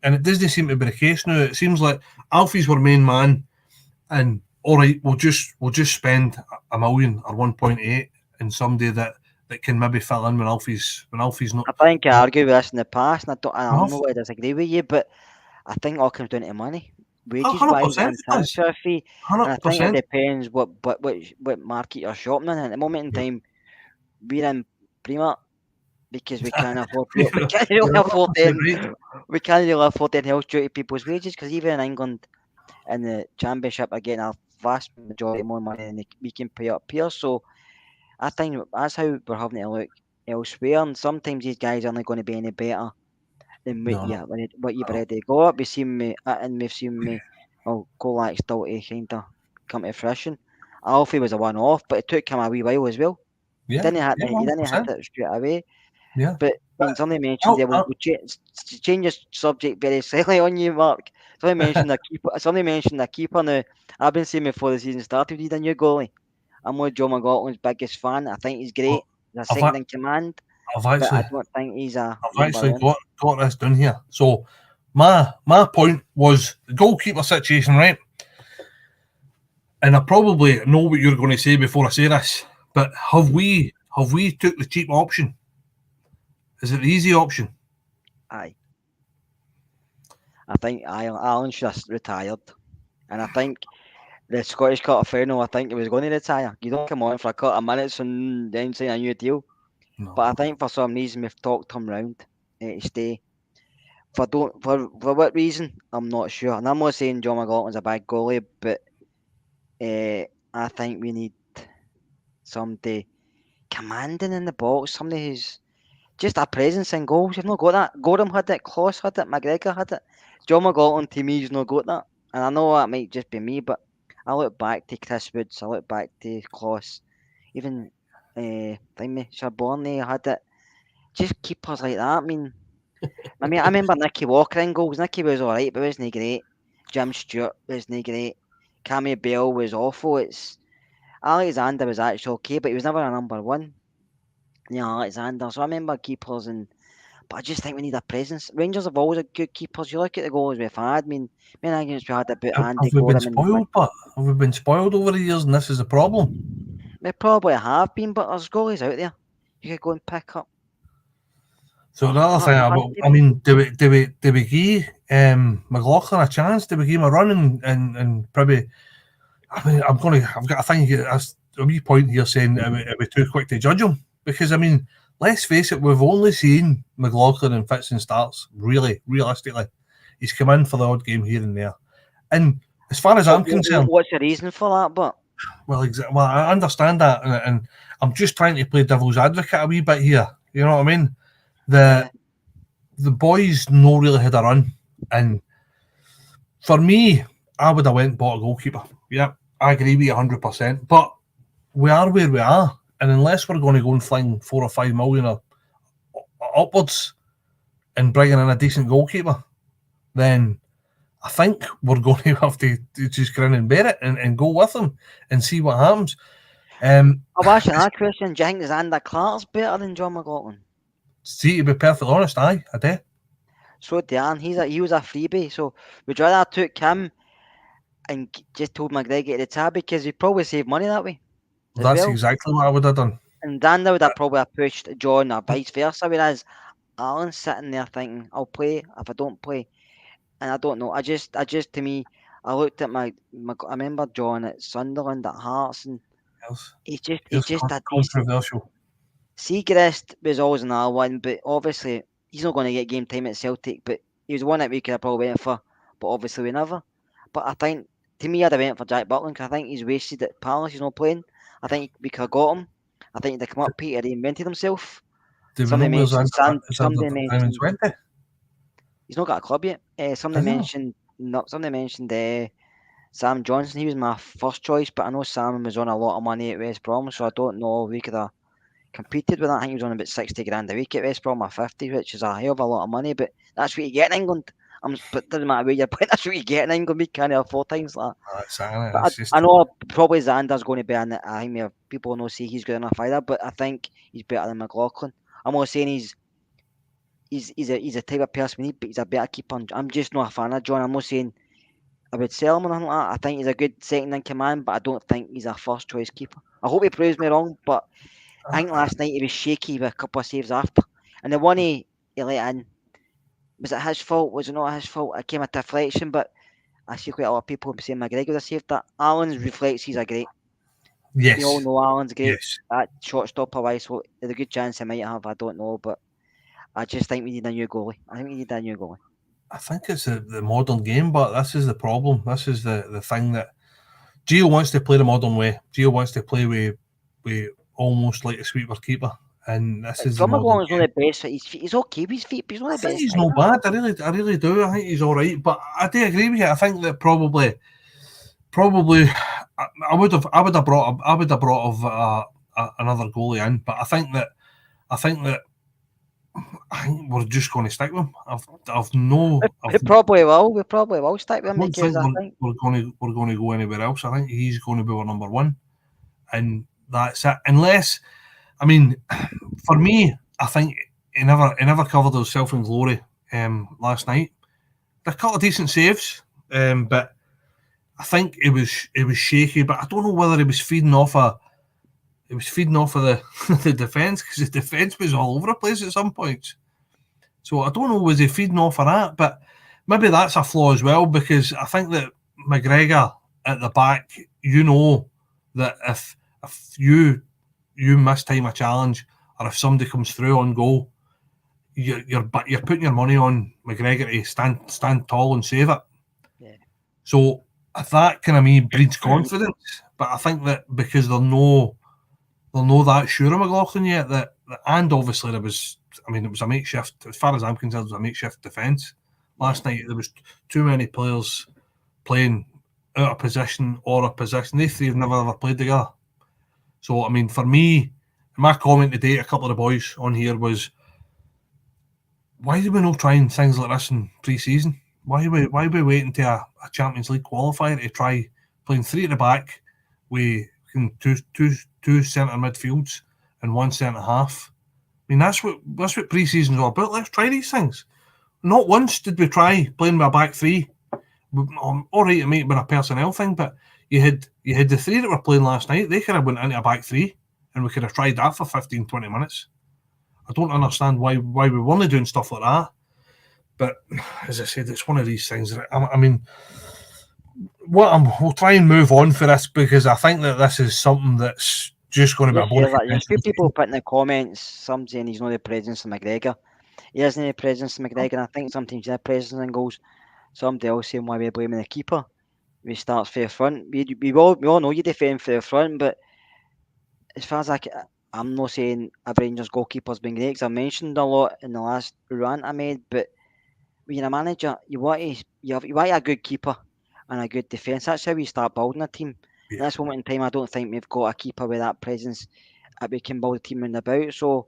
Speaker 1: And it doesn't seem to be the case now. It seems like Alfie's our main man, and all right, we'll just spend $1 million or 1.8 in somebody that can maybe fill in when Alfie's not.
Speaker 2: I think I argued with this in the past, and I don't know why I disagree with you, but I think all comes down to money, wages wise, and transfer fee. And I think it depends what market you're shopping in. At the moment in time, we're in Prima because we can't afford we can't really afford them health duty people's wages, because even in England in the Championship are getting a vast majority more money than we can pay up here. So I think that's how we're having to look elsewhere, and sometimes these guys aren't going to be any better than what you've already got. We've seen me Kolak still to kind of come to fruition. Alfie was a one-off, but it took him a wee while as well. He didn't hit it straight away.
Speaker 1: Yeah.
Speaker 2: But when somebody mentioned we'll change the subject very slightly on you, Mark. Somebody mentioned the keeper now. I've been saying before the season started, he's a new goalie. I'm with Joe McLaughlin's biggest fan. I think he's great. He's a second in command. But I don't think he's a.
Speaker 1: I've actually got this done here. So my point was the goalkeeper situation, right? And I probably know what you're going to say before I say this, but have we took the cheap option? Is it the easy option?
Speaker 2: Aye. I think Alan should have retired, and I think the Scottish Cup final, I think he was going to retire. You don't come on for a couple of minutes and then sign a new deal. No. But I think for some reason we've talked him round to stay. For what reason, I'm not sure. And I'm not saying John McLaughlin's a bad goalie, but I think we need somebody commanding in the box, somebody who's just a presence in goals. You've not got that. Gorham had it, Kloss had it, McGregor had it. John McLaughlin, to me, has not got that. And I know that might just be me, but I look back to Chris Woods, I look back to Kloss, even Sherborne had it. Just keepers like that. I mean, I remember Nicky Walker in goals. Nicky was alright, but wasn't great. Jim Stewart wasn't great. Cammy Bell was awful. Alexander was actually okay, but he was never a number 1. Yeah, Alexander. So I remember keepers and But I just think we need a presence. Rangers have always had good keepers. You look at the goals we've had. I mean, arguments we had about Andy
Speaker 1: Have we been
Speaker 2: Gorham
Speaker 1: spoiled? But have we been spoiled over the years, and this is the problem?
Speaker 2: we probably have been, but there's goalies out there you could go and pick up.
Speaker 1: So another thing, I mean, do we give McLaughlin a chance? Do we give him a run and probably? I mean, I've got a thing here. A wee point here saying are we too quick to judge him? Because I mean, let's face it, we've only seen McLaughlin in fits and starts. Really, realistically, he's come in for the odd game here and there. And as far as I'm concerned,
Speaker 2: what's the reason for that? But
Speaker 1: well, I understand that, and I'm just trying to play devil's advocate a wee bit here. You know what I mean? The boys no really had a run, and for me, I would have went and bought a goalkeeper. Yeah, I agree with you 100%. But we are where we are, and unless we're going to go and fling 4 or 5 million or upwards and bringing in a decent goalkeeper, then I think we're going to have to just grin and bear it and go with them and see what happens.
Speaker 2: I'll ask you that question. Do you think Xander Clark's better than John McLaughlin?
Speaker 1: See, to be perfectly honest, I do.
Speaker 2: So Dan, he was a freebie. So would you rather I took him and just told McGregor to retire because he'd probably save money that way?
Speaker 1: That's exactly what I would have done.
Speaker 2: And Xander would have probably pushed John or vice versa, whereas Alan's sitting there thinking, I'll play if I don't play. And I don't know. I just to me, I looked at my I remember John at Sunderland at Hearts, and he's just a
Speaker 1: controversial.
Speaker 2: Seagrist was always another one, but obviously he's not going to get game time at Celtic. But he was one that we could have probably went for, but obviously we never. But I think, to me, I'd have went for Jack Butland because I think he's wasted at Palace. He's not playing. I think we could have got him. I think he'd have come up, Peter reinvented himself.
Speaker 1: Somebody mentioned
Speaker 2: he's not got a club yet. Somebody mentioned Sam Johnson. He was my first choice, but I know Sam was on a lot of money at West Brom, so I don't know if we could have competed with that. I think he was on about 60 grand a week at West Brom, or 50, which is a hell of a lot of money, but that's what you get in England. But it doesn't matter where you're playing, that's what you get in England. We can't afford things like that. I know probably Xander's going to be in it. I think people will see he's good enough either, but I think he's better than McLaughlin. I'm not saying he's a type of person we need, but he's a better keeper. I'm just not a fan of John. I'm not saying I would sell him or anything like that. I think he's a good second in command, but I don't think he's a first choice keeper. I hope he proves me wrong, but I think last night he was shaky with a couple of saves after. And the one he let in, was it his fault? Was it not his fault? It came a deflection, but I see quite a lot of people saying McGregor would have saved that. Alan's reflexes are great.
Speaker 1: Yes.
Speaker 2: We all know Alan's great.
Speaker 1: Yes.
Speaker 2: That short stopper wise, so there's a good chance he might have, I don't know, but I just think we need a new goalie. I
Speaker 1: think it's the modern game, but this is the problem. This is the thing that Gio wants to play the modern way. Gio wants to play with almost like a sweeper keeper. And this is the modern game.
Speaker 2: Not the best. He's okay with his feet, but he's not the best.
Speaker 1: He's not bad. I really do. I think he's all right. But I do agree with you. I think that probably I would have brought another goalie in. But I think we're just going to stick with him. We
Speaker 2: probably will stick with him because I think
Speaker 1: we're going to go anywhere else. I think he's going to be our number one, and that's it. Unless, I mean, for me, I think he never covered himself in glory last night. A couple of decent saves, but I think it was shaky. But I don't know whether he was feeding off of the defence, because the defence was all over the place at some points. So I don't know, was he feeding off of that? But maybe that's a flaw as well, because I think that McGregor at the back, you know that if you miss time a challenge, or if somebody comes through on goal, you're putting your money on McGregor to stand tall and save it.
Speaker 2: Yeah.
Speaker 1: So that kind of me breeds confidence. But I think that because they're not that sure of McLaughlin yet, and obviously it was a makeshift, as far as I'm concerned, it was a makeshift defence. Last night there was too many players playing out of position or a position. They three have never ever played together. So, I mean, for me, my comment today to a couple of the boys on here was, why do we not trying things like this in pre-season? Why are we waiting to a Champions League qualifier to try playing three at the back with two centre midfields and one centre half? I mean, that's what pre-season's all about. Let's try these things. Not once did we try playing with a back three. All right, it might have been a personnel thing, but you had the three that were playing last night. They could have went into a back three, and we could have tried that for 15, 20 minutes. I don't understand why we weren't doing stuff like that. But as I said, it's one of these things. I mean, we'll try and move on for this, because I think that this is something that's just going to be a bonus.
Speaker 2: There's a few people putting in the comments, some saying he's not the presence of McGregor. He isn't the presence of McGregor, and I think sometimes he's the presence in goals. Somebody else saying why we're blaming the keeper. We starts for the front. We all know you defend for the front, but as far as I'm not saying every Rangers goalkeeper's been great, because I mentioned a lot in the last rant I made, but when you're a manager, you want a good keeper and a good defence. That's how you start building a team. Yeah. At this moment in time, I don't think we've got a keeper with that presence that we can build a team in about. So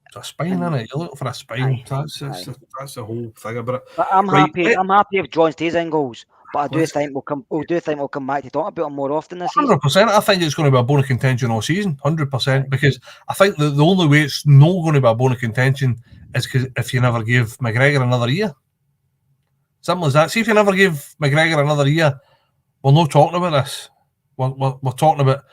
Speaker 1: it's a spine, isn't it? You're looking for a spine. That's the whole thing about it.
Speaker 2: But I'm happy if John stays in goals. But I do think we'll come back to talk about him more often this season.
Speaker 1: 100%. I think it's going to be a bone of contention all season. 100%. Because I think that the only way it's not going to be a bone of contention is because if you never give McGregor another year. Simple as that. See, if you never give McGregor another year, we're not talking about this. We're talking about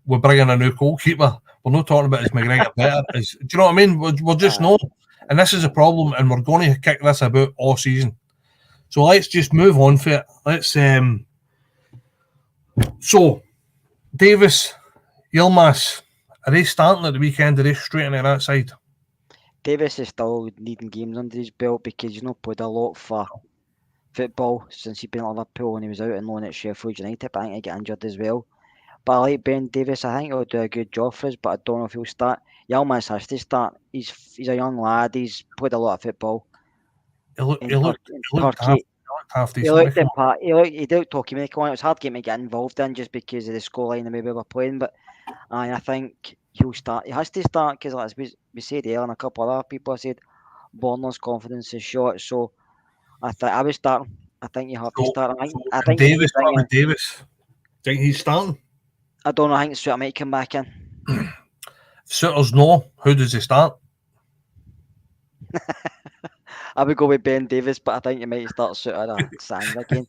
Speaker 1: we're bringing a new goalkeeper. We're not talking about is McGregor better. Do you know what I mean? We're just not. And this is a problem, and we're going to kick this about all season. So let's just move on for it. Let's so Davis, Yilmaz, are they starting at the weekend? Are they straight into that side?
Speaker 2: Davis is still needing games under his belt because he's not played a lot for football since he's been at Liverpool when he was out and loan at Sheffield United. But I think he got injured as well. But I like Ben Davis. I think he'll do a good job for us, but I don't know if he'll start. Yilmaz has to start. He's a young lad. He's played a lot of football.
Speaker 1: He looked half decent.
Speaker 2: He looked talky when he came on. It was hard to get me get involved in just because of the scoreline and maybe we were playing. But I think he'll start. He has to start because, as we said earlier, and a couple of other people said, Borner's confidence is shot. So I would start. I think you have to start. I think
Speaker 1: Davis. Think he's starting?
Speaker 2: I don't know. I think Suter might come back in.
Speaker 1: Suter's no. Who does he start?
Speaker 2: I would go with Ben Davis, but I think you might start Suter or Sands again.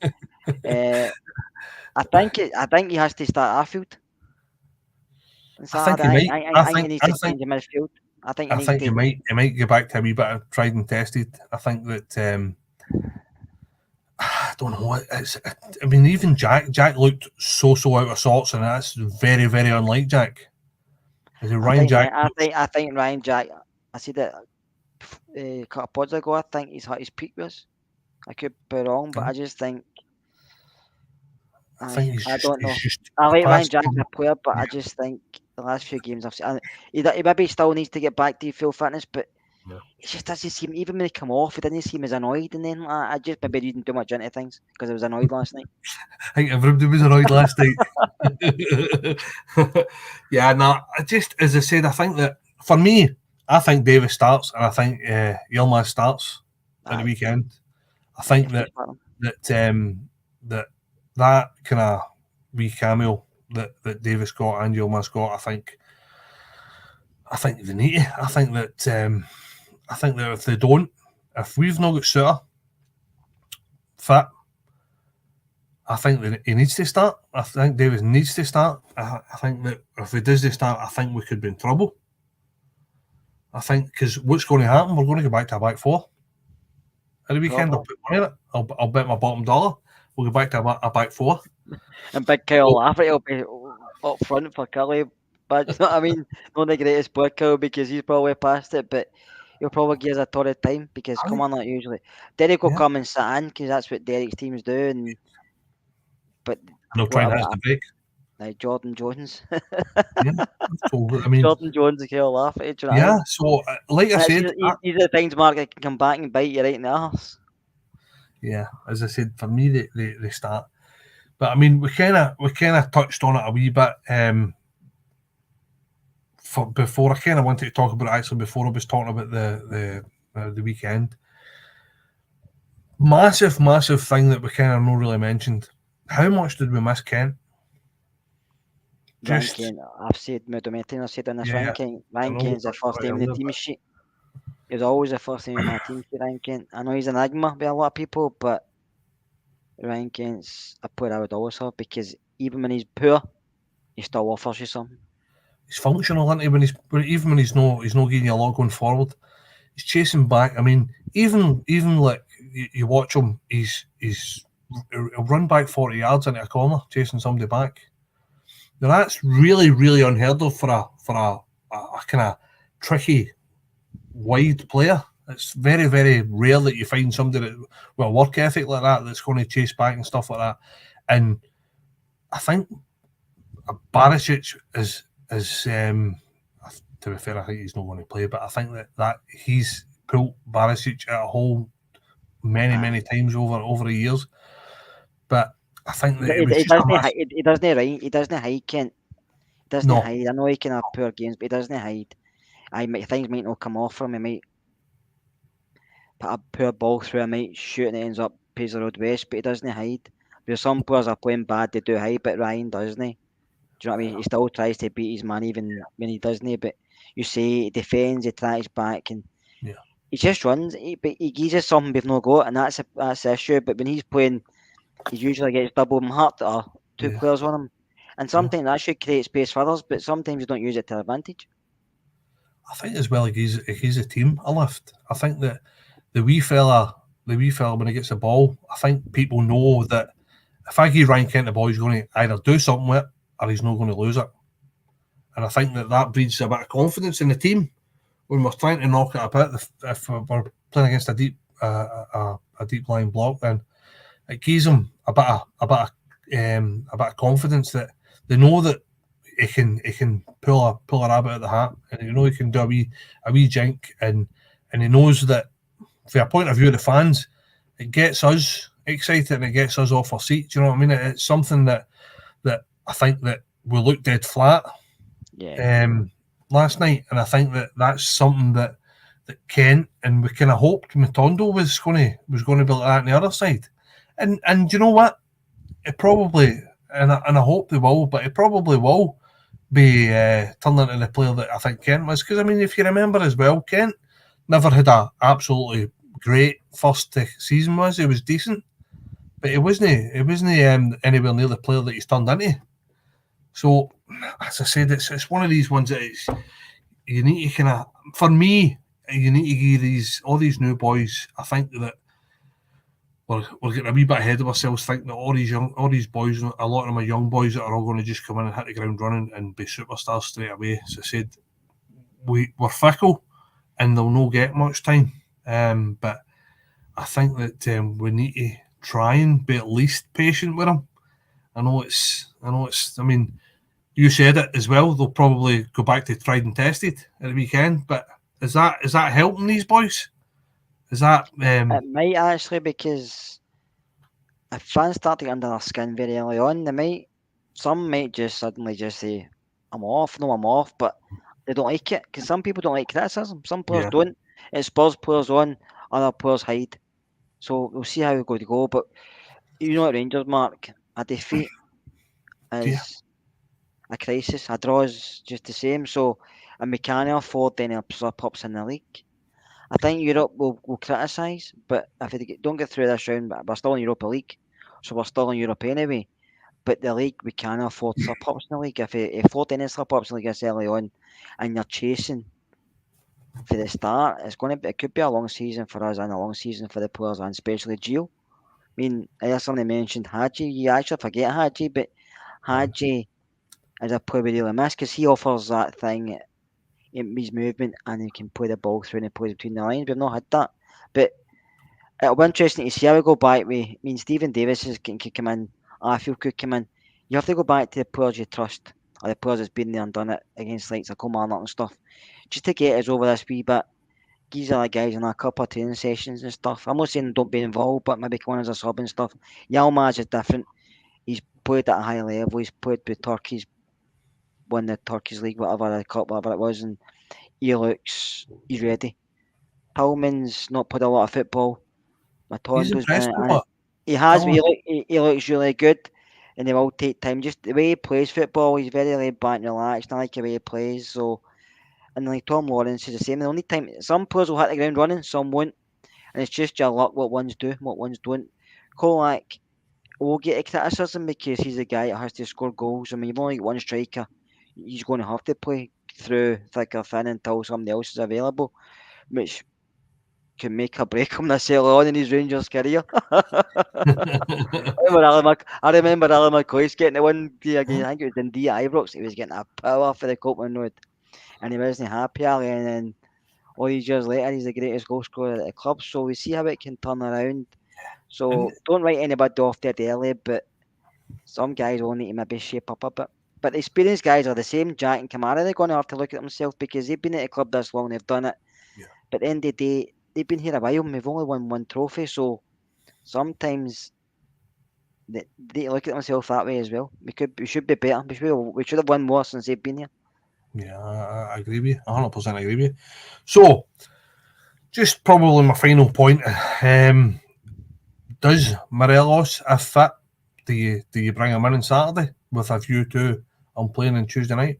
Speaker 2: I think he has to start Arfield.
Speaker 1: I think
Speaker 2: he needs to change the midfield. I think
Speaker 1: he might go back to a wee bit of tried and tested. I think that I don't know what it's. I mean, even Jack looked so out of sorts, and that's very, very unlike Jack. Is it Ryan Jack?
Speaker 2: I think Ryan Jack. I said that a couple of pods ago. I think he's hit his peak was. I could be wrong, but I just think. I don't know. I like Ryan Jack as a player, but I just think the last few games I've seen, he maybe still needs to get back to full fitness, but it just doesn't seem. Even when he come off, it didn't seem as annoyed, and then I just maybe reading too much into things because I was annoyed last night.
Speaker 1: I think everybody was annoyed last night. As I said, I think that for me, I think Davis starts, and I think Yilmaz starts at the weekend. I think that kind of wee cameo that Davis got and Yilmaz got, I think they need to. I think that if they don't, if we've not got Suter fit, I think that he needs to start. I think Davis needs to start. I think that if he does start, I think we could be in trouble. I think because what's going to happen, we're going to go back to a back four at the weekend. I'll put money on it. I'll bet my bottom dollar we'll go back to a back four.
Speaker 2: And Big Kyle Lafferty will be up front for Curly. But I mean, not the greatest player Kyle because he's probably past it, but he'll probably give us a torrid time because come on, not usually. Derek will come and sit in because that's what Derek's teams do. But
Speaker 1: no trying to break.
Speaker 2: Like Jordan Jones.
Speaker 1: So, I mean,
Speaker 2: Jordan Jones and Kyle Lafferty.
Speaker 1: So like I said,
Speaker 2: these are the times Mark can come back and bite you right in the arse.
Speaker 1: Yeah, as I said, for me they start. But I mean, we kind of touched on it a wee bit before. I kind of wanted to talk about it actually before I was talking about the weekend. Massive thing that we kind of not really mentioned. How much did we miss Kent?
Speaker 2: Ryan
Speaker 1: just
Speaker 2: Kent, I've said Mudometin, I've said on this,
Speaker 1: yeah. I
Speaker 2: Ryan
Speaker 1: know we
Speaker 2: Kent's the
Speaker 1: talked
Speaker 2: first
Speaker 1: about it
Speaker 2: name in the
Speaker 1: earlier,
Speaker 2: team
Speaker 1: but
Speaker 2: sheet. He was always the first name in my team sheet, Ryan Kent. I know he's an enigma by a lot of people, but Ryan Kent's a player I would always have because even when he's poor, he still offers you something.
Speaker 1: he's functional, isn't he? Even when he's not getting you a lot going forward, he's chasing back. I mean, even like you watch him, he'll run back 40 yards into a corner, chasing somebody back. Now that's really, really unheard of for a kind of tricky, wide player. It's very, very rare that you find somebody that with a work ethic like that that's going to chase back and stuff like that. And I think Barisic is to be fair, I think he's not going to play, but I think that he's pulled Barisic at a hole many times over the years. But I think that it was just a massive.
Speaker 2: He doesn't hide. He doesn't hide. Kent. He doesn't
Speaker 1: No,
Speaker 2: hide. I know he can have poor games, but he doesn't hide. Things might not come off for him. He might put a poor ball through. He might shoot and it ends up pays the road west, but he doesn't hide. Because some players are playing bad, they do hide, but Ryan doesn't. He? Do you know what I mean? He still tries to beat his man even when he doesn't. But you say he defends, he tries back, and
Speaker 1: yeah,
Speaker 2: he just runs. But he gives us something we've not got, and that's the issue. But when he's playing, he usually gets double marked or two
Speaker 1: yeah,
Speaker 2: players on him. And
Speaker 1: yeah.
Speaker 2: sometimes that should create space for others, but sometimes you don't use it to advantage.
Speaker 1: I think as well, he's a team a lift. I think that the wee fella when he gets the ball, I think people know that if I give Ryan Kent the ball, he's going to either do something with it or he's not going to lose it. And I think that breeds a bit of confidence in the team when we're trying to knock it about. If we're playing against a deep line block, then it gives them a bit of confidence that they know that he can pull a rabbit out the hat, and you know he can do a wee jink, and he knows that from a point of view of the fans, it gets us excited and it gets us off our seat. Do you know what I mean? It's something that I think that we looked dead flat
Speaker 2: Yeah.
Speaker 1: last night, and I think that's something that Kent, and we kind of hoped Matondo was going to be like that on the other side, and you know what? It probably, and I hope they will, but it probably will be turned into the player that I think Kent was. Because I mean, if you remember as well, Kent never had a absolutely great first season. He was decent, but he wasn't anywhere near the player that he's turned into. So, as I said, it's one of these ones that you need to kind of, for me, you need to give all these new boys. I think that we're getting a wee bit ahead of ourselves, thinking that all these boys, a lot of them are young boys that are all going to just come in and hit the ground running and be superstars straight away. As I said, we're fickle and they'll not get much time. But I think that we need to try and be at least patient with them. I know it's. I mean, you said it as well. They'll probably go back to tried and tested at the weekend. But is that helping these boys? Is that?
Speaker 2: It might actually, because if fans start to get under their skin very early on, some might just suddenly just say, I'm off, no, I'm off, but they don't like it, because some people don't like criticism. Some players
Speaker 1: Yeah.
Speaker 2: don't. It spurs players on, other players hide. So we'll see how we go to go. But you know at Rangers, Mark, a defeat
Speaker 1: Yeah.
Speaker 2: is a crisis. A draw is just the same. So, and we can't afford any slip-ups in the league. I think Europe will criticise, but if we don't get through this round, we're still in Europa League, so we're still in Europe anyway. But the league, we can't afford slip-ups in the league. If you afford any slip-ups in the league this early on, and you're chasing for the start, it could be a long season for us and a long season for the players, and especially Gio. I mean, I somebody mentioned Hadji. You actually forget Hadji, but Hadji is a player we really miss because he offers that thing in his movement and he can play the ball through and he plays between the lines. We've not had that. But it'll be interesting to see how we go back with. I mean, Stephen Davis could come in, Arfield could come in. You have to go back to the players you trust, or the players that's been there and done it against likes of Kilmarnock and stuff, just to get us over this wee bit. These are the guys in a couple of training sessions and stuff. I'm not saying don't be involved, but maybe come on as a sub and stuff. Yilmaz is different. He's played at a high level. He's played with Turkey's, won the Turkey's League, whatever the cup, whatever it was, and he's ready. Tillman's not played a lot of football.
Speaker 1: He's
Speaker 2: Matondo's been
Speaker 1: impressed
Speaker 2: in
Speaker 1: me,
Speaker 2: it, and
Speaker 1: but
Speaker 2: he has.
Speaker 1: Tillman,
Speaker 2: He looks really good. and they will take time. Just the way he plays football, he's very laid back and relaxed. I like the way he plays. So, and like Tom Lawrence is the same. The only time some players will hit the ground running, some won't, and it's just your luck what ones do, what ones don't. Kolak will get a criticism because he's the guy that has to score goals. I mean, you've only got one striker. He's going to have to play through thick or thin until somebody else is available, which can make or break him this early on in his Rangers career. I remember Alan McCoy's getting the one day again. I think it was in Ibrox. He was getting a power for the Copeland Road, and he wasn't happy. And then all these years later, he's the greatest goal scorer at the club. So we see how it can turn around. So don't write anybody off dead early, but some guys will need to maybe shape up a bit. But the experienced guys are the same. Jack and Kamara, they're going to have to look at themselves because they've been at the club this long, they've done it.
Speaker 1: Yeah.
Speaker 2: But at the end of the day, they've been here a while and we've only won one trophy. So sometimes they look at themselves that way as well. We should be better. We should have won more since they've been here.
Speaker 1: Yeah, I agree with you. 100% agree with you. So, just probably my final point. Does Morelos, if fit, do you bring him in on Saturday with a view to playing on Tuesday night?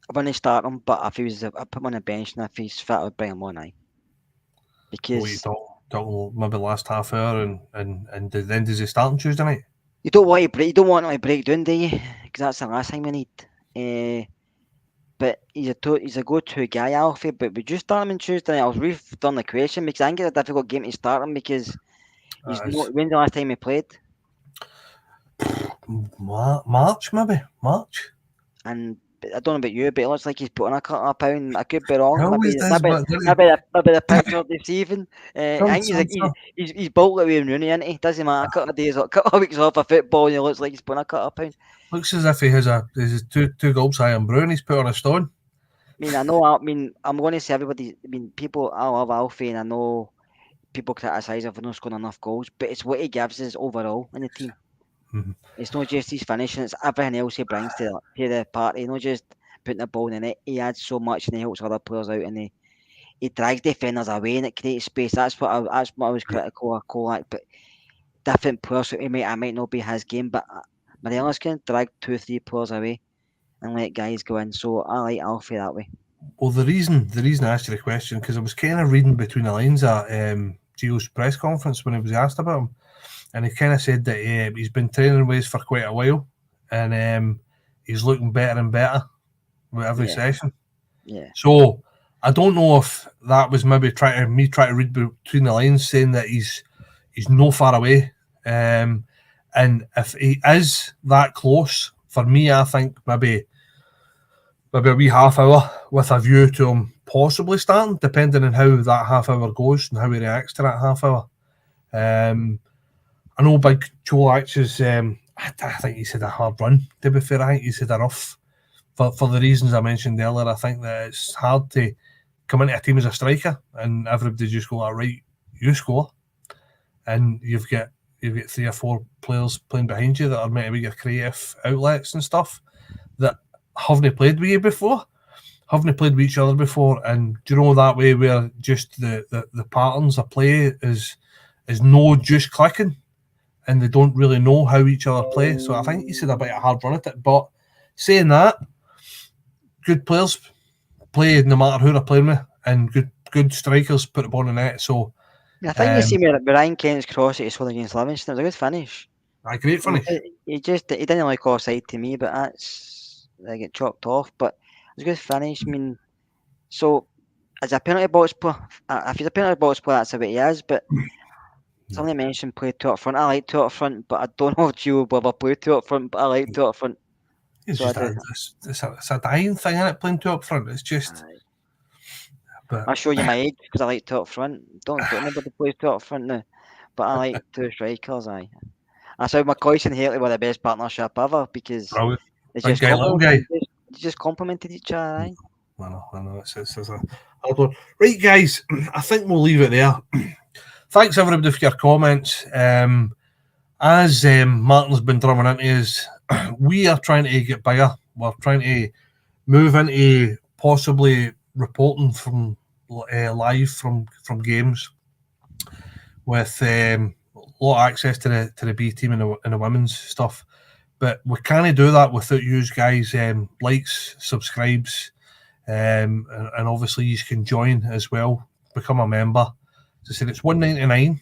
Speaker 2: I wouldn't start him, but if he was, I put him on the bench, and if he's fit, I'd bring him on. Because
Speaker 1: talk maybe last half hour, and then does he start on Tuesday night?
Speaker 2: You don't want him to break down, do you? Because that's the last thing we need. But he's a go-to guy, Alfie. But would you start him on Tuesday night? I was redone the question because I think it's a difficult game to start him because when's the last time he played?
Speaker 1: March.
Speaker 2: And I don't know about you, but it looks like he's put on a couple of pound. I could be wrong. Maybe the picture deceiving. I think he's built like Wayne Rooney, isn't he? Doesn't matter. A couple of days, a couple of weeks off of football, and he looks like he's put on a couple of pound.
Speaker 1: Looks as if he has two gulps high and brown. He's put on a stone.
Speaker 2: I'm going to say everybody. People. I love Alfie, and I know people criticise him for not scoring enough goals, but it's what he gives us overall in the team.
Speaker 1: Mm-hmm.
Speaker 2: It's not just his finishing; it's everything else he brings to the party. Not just putting the ball in the net. He adds so much, and he helps other players out, and he drags defenders away, and it creates space. That's what I was critical of Kolak, but different players. So I might not be his game, but Morelos can drag 2-3 players away and let guys go in. So I like Alfie that way.
Speaker 1: Well, the reason I asked you the question because I was kind of reading between the lines at Gio's press conference when he was asked about him, and he kind of said that he's been training with us for quite a while, and he's looking better and better with every session.
Speaker 2: Yeah.
Speaker 1: So I don't know if that was maybe trying to read between the lines, saying that he's no far away, and if he is that close, for me, I think maybe a wee half hour with a view to him possibly starting, depending on how that half hour goes and how he reacts to that half hour. I know Big Cholak is, I think he's had a hard run, to be fair. I think he's had a rough, for the reasons I mentioned earlier. I think that it's hard to come into a team as a striker and everybody just go, right, you score. And you've got 3 or 4 players playing behind you that are meant to be your creative outlets and stuff that haven't played with you before, haven't played with each other before, and do you know that way where just the patterns of play is no just clicking, and they don't really know how each other play. So I think he's had a bit of a hard run at it. But saying that, good players play no matter who they're playing with, and good strikers put the ball in the net. So
Speaker 2: I think you see me Ryan Kent's cross that he scored against Livingston. It was a good finish.
Speaker 1: A great finish.
Speaker 2: He didn't like offside to me, but they get chalked off. But it was a good finish. I mean, so as a penalty box player, if he's a penalty box player, that's the way he is. But somebody mentioned play 2 up front. I like 2 up front, but I don't know if Gio will ever play 2 up front. But I like 2 up front.
Speaker 1: It's a dying thing, isn't it? Playing 2 up front. It's just.
Speaker 2: But I'll show you my age because I like 2 up front. Don't nobody plays 2 up front now, but I like 2 strikers. I saw McCoy and Haley were the best partnership ever because they just complemented each other. I
Speaker 1: know. It's a hard one. Right, guys, I think we'll leave it there. Thanks everybody for your comments. As Martin's been drumming into us, we are trying to get bigger. We're trying to move into possibly reporting from live from games with lot of access to the B team and the women's stuff. But we can't do that without you guys likes, subscribes, and obviously you can join as well, become a member. As I said, it's $1.99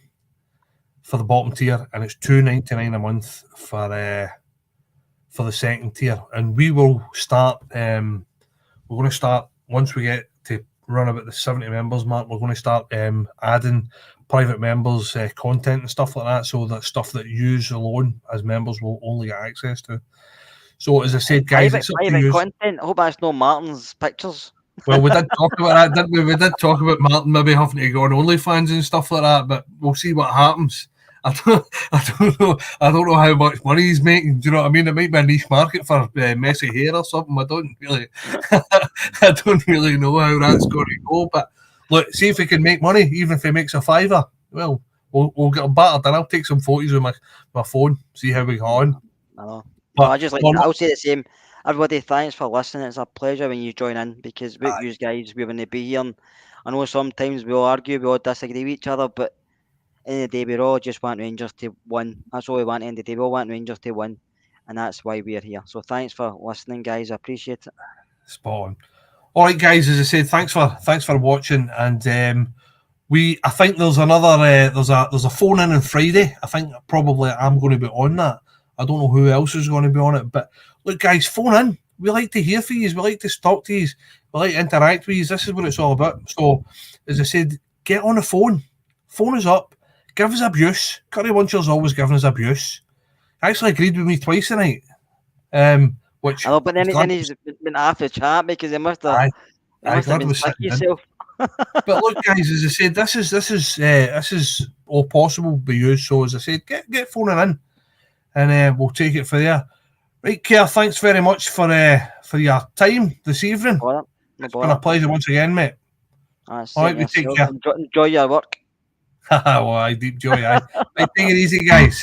Speaker 1: for the bottom tier, and it's $2.99 a month for the second tier. And we will start. We're going to start once we get to run about the 70 members mark. We're going to start adding private members content and stuff like that, so that stuff that you alone as members will only get access to. So as I said, guys, it's up to you.
Speaker 2: Content. I hope that's no Martin's pictures.
Speaker 1: Well, we did talk about that, didn't we? We did talk about Martin maybe having to go on OnlyFans and stuff like that, but we'll see what happens. I don't know how much money he's making. Do you know what I mean? It might be a niche market for messy hair or something. I don't really know how that's going to go. But look, see if he can make money, even if he makes a $5. Well, we'll get him battered, and I'll take some photos with my phone, see how we go on.
Speaker 2: I know. But I'll say the same. Everybody, thanks for listening. It's a pleasure when you join in, because with you guys, we want to be here. And I know sometimes we all argue, we all disagree with each other, but in the day, we all just want Rangers to win. That's all we want in the day. We all want Rangers to win, and that's why we're here. So thanks for listening, guys. I appreciate it.
Speaker 1: Spot on. All right, guys. As I said, thanks for watching, and I think there's another there's a phone in on Friday. I think probably I'm going to be on that. I don't know who else is going to be on it, but look, guys, phone in. We like to hear from you. We like to talk to you. We like to interact with you. This is what it's all about. So, as I said, get on the phone. Phone us up. Give us abuse. Curry Muncher's always giving us abuse. Actually agreed with me twice tonight. Which
Speaker 2: I know, but then he's been off the chat because he must have been sick yourself.
Speaker 1: But look, guys, as I said, this is all possible by you. So as I said, get phoning in, and we'll take it from there. Right, Kerr, thanks very much for your time this evening. It's been a pleasure once again, mate. All right, we take care.
Speaker 2: Enjoy your work.
Speaker 1: Well, I deep joy. Right, take it easy, guys.